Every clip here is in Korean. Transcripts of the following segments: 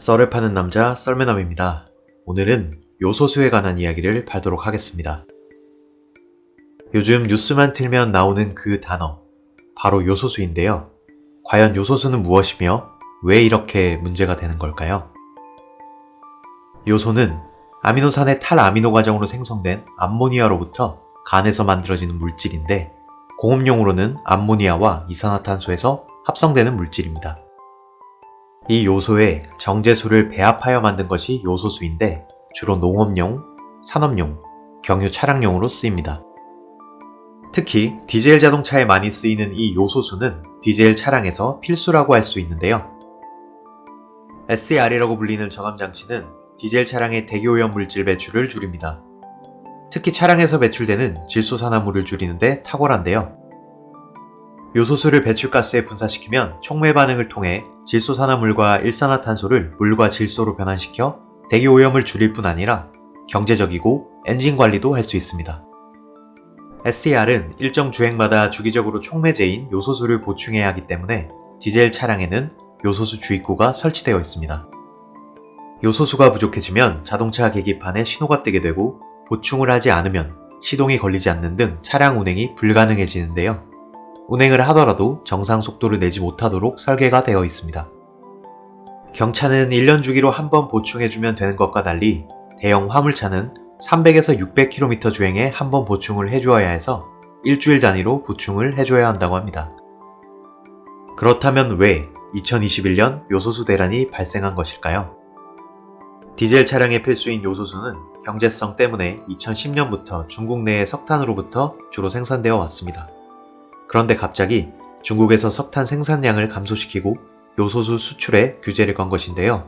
썰을 파는 남자 썰매남입니다. 오늘은 요소수에 관한 이야기를 하도록 하겠습니다. 요즘 뉴스만 틀면 나오는 그 단어, 바로 요소수인데요. 과연 요소수는 무엇이며 왜 이렇게 문제가 되는 걸까요? 요소는 아미노산의 탈아미노 과정으로 생성된 암모니아로부터 간에서 만들어지는 물질인데 공업용으로는 암모니아와 이산화탄소에서 합성되는 물질입니다. 이 요소에 정제수를 배합하여 만든 것이 요소수인데 주로 농업용, 산업용, 경유 차량용으로 쓰입니다. 특히 디젤 자동차에 많이 쓰이는 이 요소수는 디젤 차량에서 필수라고 할 수 있는데요. SCR이라고 불리는 저감장치는 디젤 차량의 대기오염 물질 배출을 줄입니다. 특히 차량에서 배출되는 질소산화물을 줄이는데 탁월한데요. 요소수를 배출가스에 분사시키면 촉매 반응을 통해 질소산화물과 일산화탄소를 물과 질소로 변환시켜 대기오염을 줄일 뿐 아니라 경제적이고 엔진 관리도 할 수 있습니다. SCR은 일정 주행마다 주기적으로 촉매제인 요소수를 보충해야 하기 때문에 디젤 차량에는 요소수 주입구가 설치되어 있습니다. 요소수가 부족해지면 자동차 계기판에 신호가 뜨게 되고 보충을 하지 않으면 시동이 걸리지 않는 등 차량 운행이 불가능해지는데요. 운행을 하더라도 정상 속도를 내지 못하도록 설계가 되어 있습니다. 경차는 1년 주기로 한 번 보충해주면 되는 것과 달리 대형 화물차는 300에서 600km 주행에 한 번 보충을 해주어야 해서 일주일 단위로 보충을 해줘야 한다고 합니다. 그렇다면 왜 2021년 요소수 대란이 발생한 것일까요? 디젤 차량의 필수인 요소수는 경제성 때문에 2010년부터 중국 내의 석탄으로부터 주로 생산되어 왔습니다. 그런데 갑자기 중국에서 석탄 생산량을 감소시키고 요소수 수출에 규제를 건 것인데요.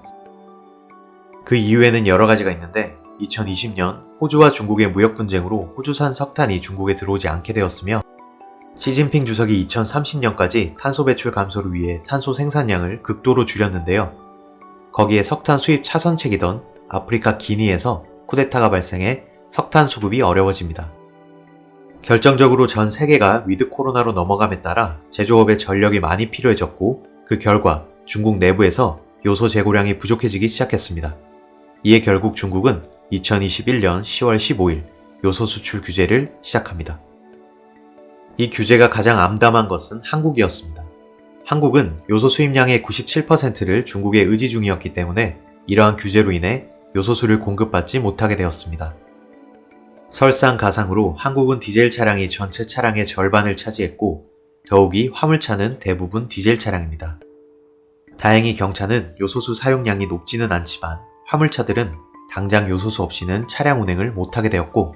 그 이유에는 여러 가지가 있는데 2020년 호주와 중국의 무역 분쟁으로 호주산 석탄이 중국에 들어오지 않게 되었으며 시진핑 주석이 2030년까지 탄소 배출 감소를 위해 탄소 생산량을 극도로 줄였는데요. 거기에 석탄 수입 차선책이던 아프리카 기니에서 쿠데타가 발생해 석탄 수급이 어려워집니다. 결정적으로 전 세계가 위드 코로나로 넘어감에 따라 제조업에 전력이 많이 필요해졌고 그 결과 중국 내부에서 요소 재고량이 부족해지기 시작했습니다. 이에 결국 중국은 2021년 10월 15일 요소 수출 규제를 시작합니다. 이 규제가 가장 암담한 것은 한국이었습니다. 한국은 요소 수입량의 97%를 중국에 의지 중이었기 때문에 이러한 규제로 인해 요소수를 공급받지 못하게 되었습니다. 설상가상으로 한국은 디젤 차량이 전체 차량의 절반을 차지했고 더욱이 화물차는 대부분 디젤 차량입니다. 다행히 경차는 요소수 사용량이 높지는 않지만 화물차들은 당장 요소수 없이는 차량 운행을 못하게 되었고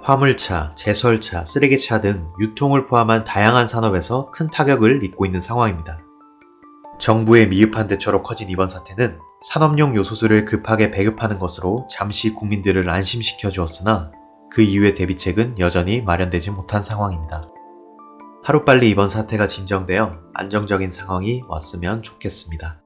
화물차, 제설차, 쓰레기차 등 유통을 포함한 다양한 산업에서 큰 타격을 입고 있는 상황입니다. 정부의 미흡한 대처로 커진 이번 사태는 산업용 요소수를 급하게 배급하는 것으로 잠시 국민들을 안심시켜 주었으나 그 이후의 대비책은 여전히 마련되지 못한 상황입니다. 하루빨리 이번 사태가 진정되어 안정적인 상황이 왔으면 좋겠습니다.